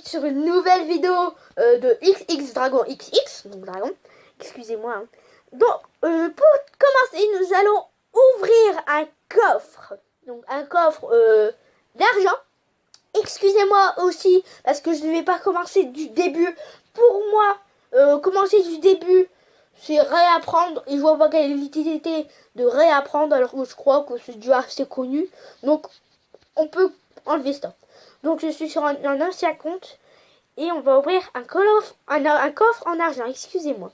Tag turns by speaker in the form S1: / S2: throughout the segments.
S1: sur une nouvelle vidéo de XX Dragon XX, donc Dragon, excusez-moi. Hein. Donc, pour commencer, nous allons ouvrir un coffre. Donc, un coffre d'argent. Excusez-moi aussi, parce que je ne vais pas commencer du début. Pour moi, commencer du début, c'est réapprendre. Et je vois pas quelle est l'utilité de réapprendre, alors que je crois que c'est déjà assez connu. Donc, on peut enlever ça. Donc, je suis sur un ancien compte. Et on va ouvrir un coffre en argent, excusez-moi.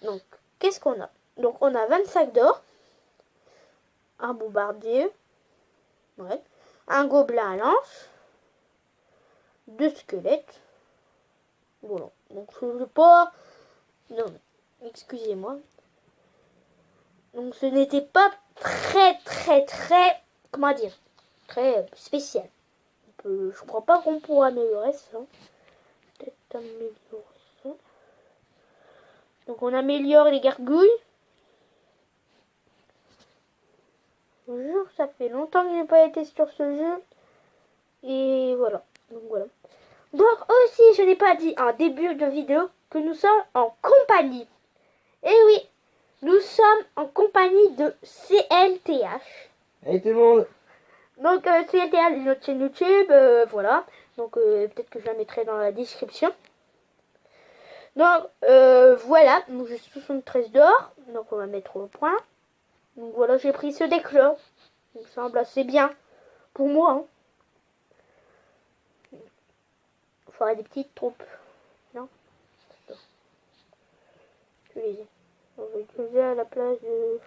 S1: Donc, qu'est-ce qu'on a? Donc, on a 25 d'or. Un bombardier. Ouais. Un gobelin à lance. 2 squelettes. Voilà. Donc, je ne veux pas... Non, excusez-moi. Donc, ce n'était pas très... Comment dire? Très spécial. Je crois pas qu'on pourra améliorer ça. Peut-être améliorer ça. Donc, on améliore les gargouilles. Je vous jure, ça fait longtemps que j'ai pas été sur ce jeu. Et voilà. Donc voilà. Donc aussi, je n'ai pas dit en début de vidéo que nous sommes en compagnie. Et oui, nous sommes en compagnie de CLTH.
S2: Hey tout le monde.
S1: Donc CLTH, notre chaîne YouTube, voilà. Donc peut-être que je la mettrai dans la description. Donc voilà, donc j'ai 73 d'or. Donc on va mettre au point. Donc voilà, j'ai pris ce deck-là. Il me semble assez bien pour moi. Hein. Il faudrait des petites troupes. Non? Utiliser. On va utiliser à la place de...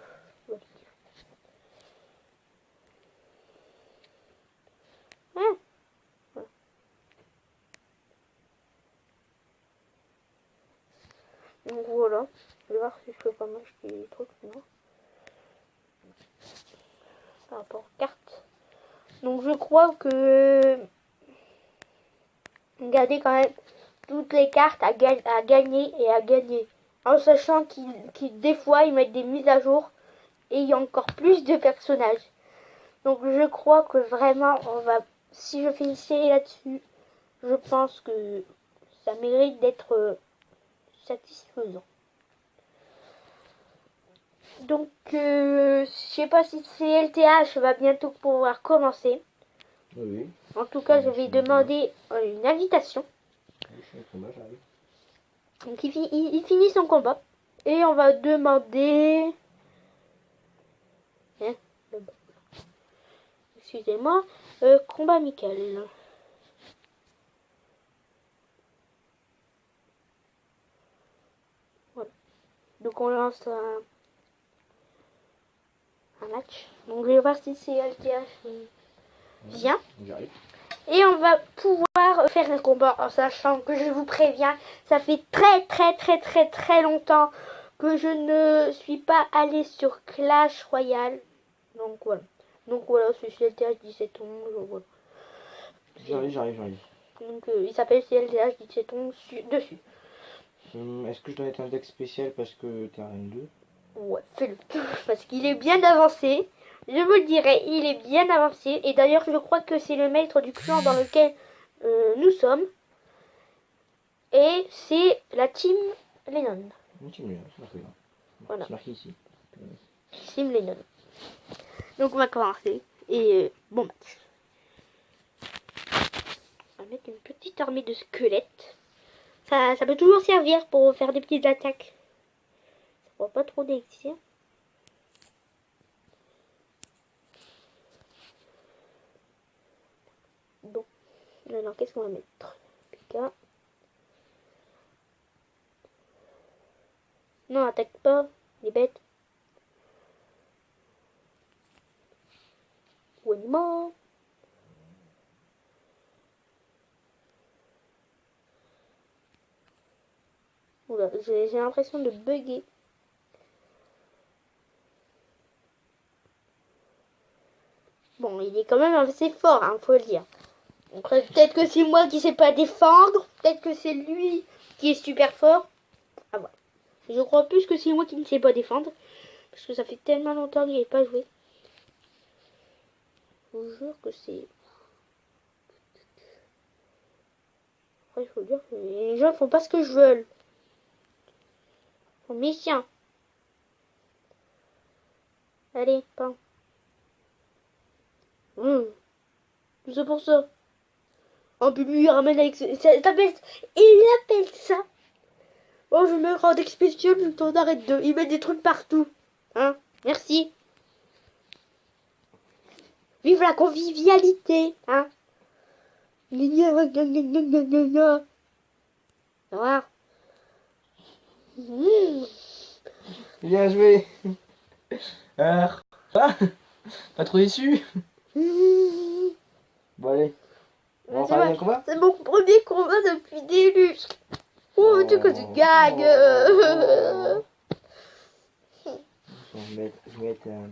S1: Hein? Voilà. Donc voilà. Je vais voir si je peux pas m'acheter des trucs. Non? Par rapport aux cartes. Donc je crois que... Regardez quand même toutes les cartes à gagner et à gagner. En sachant qu'ils des fois ils mettent des mises à jour et il y a encore plus de personnages. Donc je crois que vraiment on va, si je fais une série là-dessus, je pense que ça mérite d'être satisfaisant. Donc je sais pas si CLTH va bientôt pouvoir commencer.
S2: Oui.
S1: En tout cas je vais demander une invitation. Donc il finit son combat. Et on va demander... Hein, excusez-moi. Combat amical. Voilà. Donc on lance un match. Donc je vais voir si c'est LTH vient.
S2: J'arrive.
S1: Et on va pouvoir faire un combat en sachant que je vous préviens, ça fait très longtemps que je ne suis pas allée sur Clash Royale. Donc voilà. Donc voilà, c'est CLTH 1711. Voilà.
S2: J'arrive.
S1: Donc il s'appelle CLTH 1711 dessus.
S2: Est-ce que je dois être un deck spécial parce que t'es un N2?
S1: Ouais, fais-le. Parce qu'il est bien avancé. Je vous le dirai, il est bien avancé. Et d'ailleurs, je crois que c'est le maître du clan dans lequel nous sommes. Et c'est la team Lennon.
S2: Team Lennon, c'est marqué là.
S1: Voilà.
S2: C'est marqué ici.
S1: Team Lennon. Donc on va commencer. Et bon match. On va mettre une petite armée de squelettes. Ça peut toujours servir pour faire des petites attaques. Ça prend pas trop d'élixir. Bon. Alors qu'est-ce qu'on va mettre? PK. Non, attaque pas, les bêtes. Ou animaux. Oula, j'ai l'impression de bugger. Bon, il est quand même assez fort, hein, faut le dire. Après, peut-être que c'est moi qui sais pas défendre. Peut-être que c'est lui qui est super fort. Ah voilà. Je crois plus que c'est moi qui ne sais pas défendre. Parce que ça fait tellement longtemps que j'ai pas joué. Je vous jure que c'est... Après, il faut dire que les gens font pas ce que je veux. Ils sont méchants. Allez, pain. C'est pour ça. Un peu mieux, il ramène avec... Il appelle ça. Oh, je me rends spécial, le temps d'arrête de... Il met des trucs partout. Hein? Merci. Vive la convivialité. Hein? Au revoir.
S2: Bien joué. Alors, pas trop déçu? Bon allez, on va faire un combat?
S1: C'est mon premier combat depuis des lustres. Oh, tu que tu gagnes.
S2: Je vais mettre un...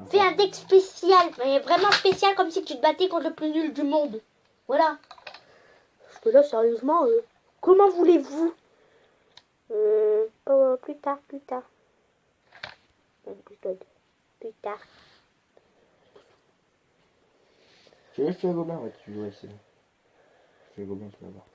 S1: Fais un deck spécial, mais vraiment spécial, comme si tu te battais contre le plus nul du monde. Voilà. Parce que là, sérieusement, comment voulez-vous plus tard. Plus tard.
S2: Tu veux le feu à gobelin? Ouais, tu dois essayer. Le feu à gobelin, tu vas voir.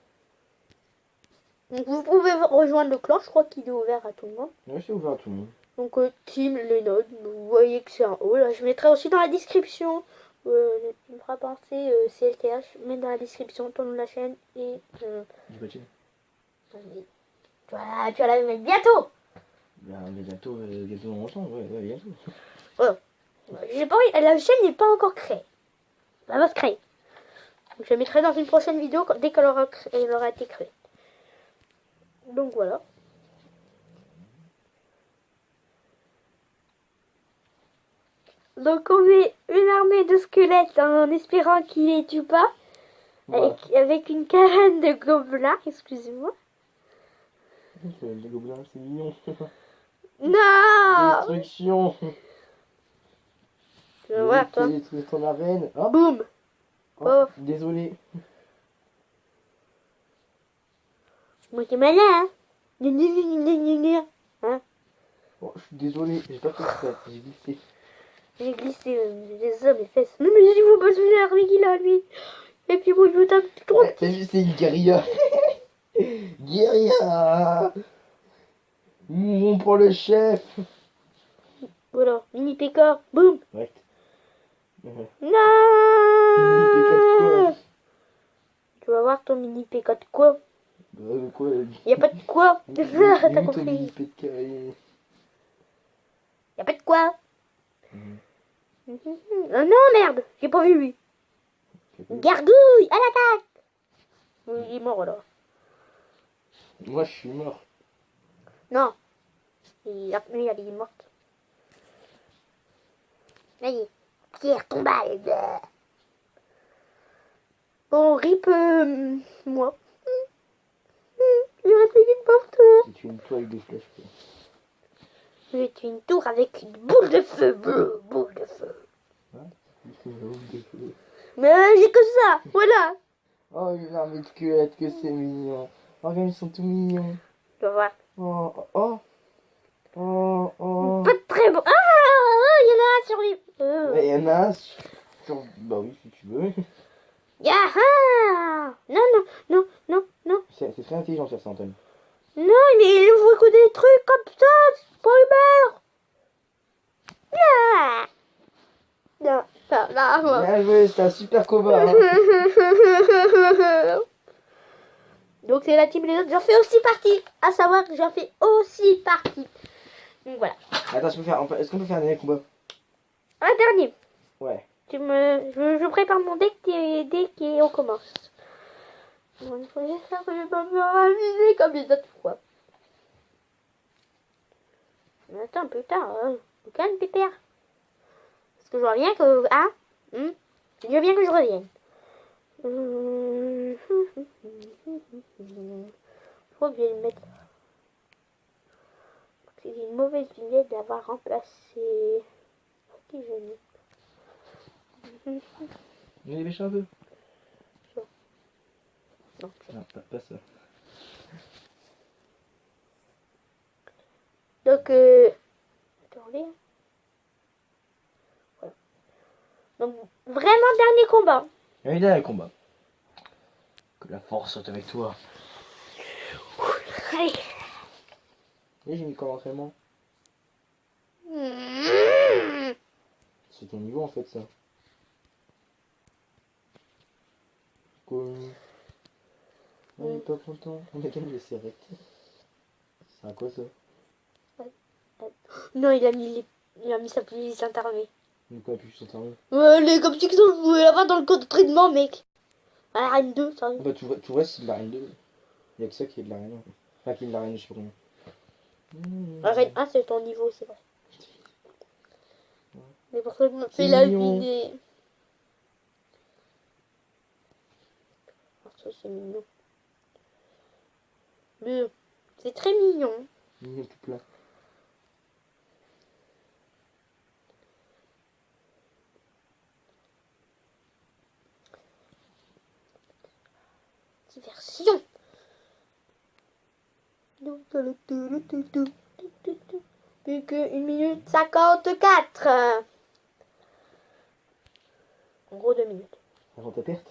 S1: Donc vous pouvez rejoindre le clan, je crois qu'il est ouvert à tout le monde.
S2: Ouais, c'est ouvert à tout le monde.
S1: Donc Team Lennon, vous voyez que c'est un haut. Là, je mettrai aussi dans la description. Tu me feras penser CLTH, mets dans la description ton nom de la chaîne et... Voilà, tu vas la mettre bientôt.
S2: Bah, bientôt dans longtemps, ouais, bientôt.
S1: Oh. J'ai pas envie, la chaîne n'est pas encore créée. Elle va se créer. Donc, je la mettrai dans une prochaine vidéo dès qu'elle aura été créée. Donc voilà. Donc on met une armée de squelettes en espérant qu'il les tue pas. Ouais. Avec une carène de gobelins, excusez-moi.
S2: Les gobelins, c'est mignon.
S1: Non!
S2: Destruction.
S1: Tu vas voir, toi.
S2: Détruire ton arène. Oh.
S1: Boum!
S2: Oh, désolé.
S1: Moi t'es malin, hein? Hein?
S2: Oh, je suis désolé, j'ai pas fait ça, j'ai glissé.
S1: J'ai glissé, j'ai ça mes fesses. Mais il faut pas se faire l'armée qu'il a, lui. Et puis moi je me tape trop.
S2: T'as vu, c'est une guérilla. Guérilla. On prend le chef.
S1: Voilà, mini PK, boum.
S2: Ouais.
S1: Non. Tu vas voir ton mini PK de quoi?
S2: Quoi?
S1: Y'a pas de quoi. T'as compris? Y'a pas de quoi. Oh non, merde, j'ai pas vu lui. Gargouille, à l'attaque. Il est mort là.
S2: Moi je suis mort.
S1: Non. Il est morte. Allez, tire ton balle. Bon, rip, moi. Il reste une pauvre tour.
S2: J'ai tué une tour avec des flèches. Quoi.
S1: J'ai tué une tour avec une boule de feu bleue. Boule de feu. Mais j'ai que ça, voilà.
S2: Oh, une armée de squelettes, que c'est mignon. Oh, regarde, ils sont tout mignons.
S1: Tu vas voir.
S2: Pas
S1: très bon. Ah, il y en a un sur lui.
S2: Il y en a un sur... Bah oui, si tu veux.
S1: Yaha. Non.
S2: C'est très intelligent ça, Antoine.
S1: Non, mais il ouvre que des trucs comme ça. C'est pas humain. Non.
S2: Bien joué, c'est un super combat. Hein.
S1: Donc c'est la team les autres. J'en fais aussi partie. À savoir que j'en fais aussi partie. Donc voilà.
S2: Attends, est-ce qu'on peut faire un dernier combat?
S1: Un dernier.
S2: Ouais.
S1: Je prépare mon deck dès qu'on commence. Bon, il faut juste faire que je peux me raviser comme les autres fois. Mais attends, putain, calme, pépère. Parce que je vois bien que... Ah, je veux bien que je revienne. Je crois que je vais le mettre... C'est une mauvaise idée d'avoir remplacé... Qui je mets?
S2: Je vais un peu.
S1: Non,
S2: pas ça.
S1: Donc, attendez. Voilà. Donc, vraiment dernier combat.
S2: Un dernier combat. Que la force soit avec toi.
S1: Allez.
S2: Et j'ai mis comme entraînement.
S1: Mmh.
S2: C'est ton niveau en fait ça. Cool. On est pas content. On a gagné les serrettes. C'est à quoi ça?
S1: Non, il a mis sa puissance armée.
S2: Donc quoi, puis sont armés.
S1: Les comme ceux qui sont joués là-bas dans le camp d'entraînement, mec. À l'arène 2, ça.
S2: Bah tu vois c'est de l'arène 2. Il y a que ça qui est de l'arène. Enfin qui est de l'arène, je sais pas combien.
S1: L'arène 1, c'est ton niveau, c'est vrai. Mais pour ça que
S2: C'est
S1: c'est la
S2: mignon.
S1: vidéo. Ça, c'est mignon. Mais c'est très mignon.
S2: Mignon tout plat.
S1: Diversion. Plus que 1 minute 54. En gros 2 minutes.
S2: Avant ta perte.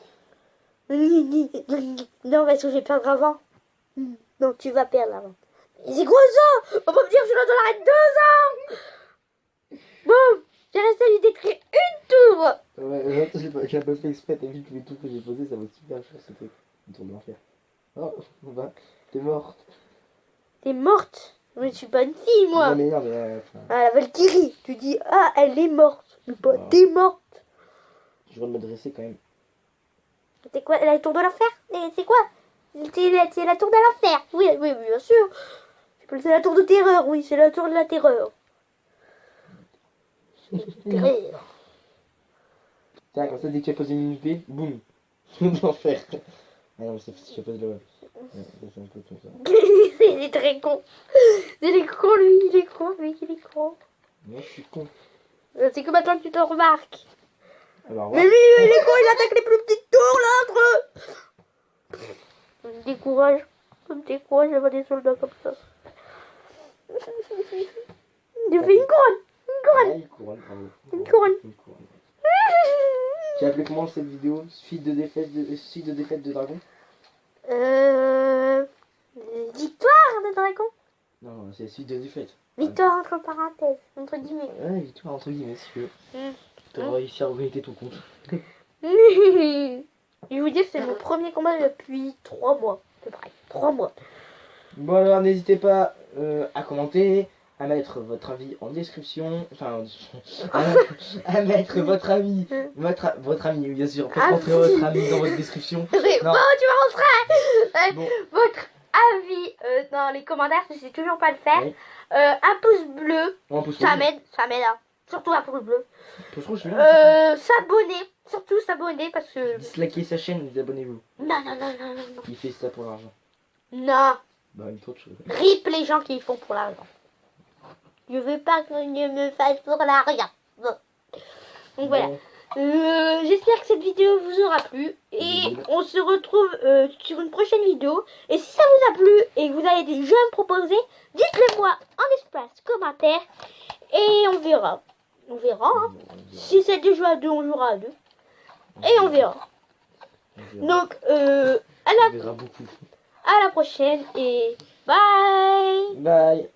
S1: Non, parce que je vais perdre avant. Non, tu vas perdre avant. Mais c'est quoi ça? On va me dire que je suis là dans l'arrêt 2 ans. Bon, j'ai resté à lui décrire une tour.
S2: Ouais, j'ai pas fait exprès, t'as vu que les tours que j'ai posés, ça vaut super cher ce truc. Une tour de l'enfer. Oh, bah, t'es morte.
S1: T'es morte? Mais je suis pas une fille, moi.
S2: Non mais non mais enfin,
S1: Ah, la Valkyrie. Tu dis, ah, elle est morte. Mais pas,
S2: Ah.
S1: t'es morte.
S2: je vais me dresser quand même.
S1: C'est quoi, la tour de l'enfer? C'est quoi? C'est la tour de l'enfer. Oui, oui, oui, bien sûr. C'est la tour de terreur, oui, c'est la tour de la terreur. Terreur.
S2: Tiens, comme ça, dès que tu as posé une UP, boum. L'enfer. Ah non, mais c'est si tu as posé là-bas. Ouais, c'est un peu comme ça.
S1: Il est très con. Il est con, lui, il est con, lui, il est con.
S2: Moi, je suis con.
S1: C'est que maintenant que tu te remarques.
S2: Alors,
S1: Mais lui, il est con, il attaque les plus petites tours, l'autre. Ça me décourage. Ça me décourage d'avoir des soldats comme ça. Il fait une couronne. Une couronne.
S2: Ah, une couronne, bravo.
S1: Une couronne.
S2: Une couronne. Tu as appelé comment cette vidéo? Suite de défaite de dragon?
S1: Victoire de dragon.
S2: Non, non, c'est suite de défaite.
S1: Victoire entre parenthèses, entre guillemets.
S2: Ouais, victoire entre guillemets, si tu veux.
S1: Mm.
S2: T'auras réussi à remonter ton compte.
S1: Je vous dis que c'est mon premier combat depuis 3 mois, à peu près. 3 mois.
S2: Bon alors n'hésitez pas à commenter, à mettre votre avis en description, enfin à mettre votre avis, votre ami bien sûr, faites rentrer votre ami dans votre description.
S1: Bon, tu
S2: Non.
S1: vas rentrer
S2: Bon.
S1: votre avis dans les commentaires si c'est toujours pas le faire.
S2: Oui.
S1: Un pouce bleu,
S2: On pousse
S1: ça m'aide, hein. Surtout un pouce bleu. S'abonner, surtout s'abonner parce que...
S2: Dislikez sa chaîne, abonnez-vous.
S1: Non, non, non, non, non, non.
S2: Il fait ça pour l'argent.
S1: Non.
S2: Bah une autre chose.
S1: Rip les gens qui le font pour l'argent. Je veux pas qu'on ne me fasse pour l'argent. Bon. Donc voilà.
S2: Bon.
S1: J'espère que cette vidéo vous aura plu. Et on se retrouve sur une prochaine vidéo. Et si ça vous a plu et que vous avez des jeux à me proposer, dites-le moi en espace commentaire. Et on verra. On verra. Hein. Si c'est des jeux à deux, on jouera à deux. Et on verra. Donc,
S2: On verra beaucoup.
S1: à la prochaine. Et bye.
S2: Bye.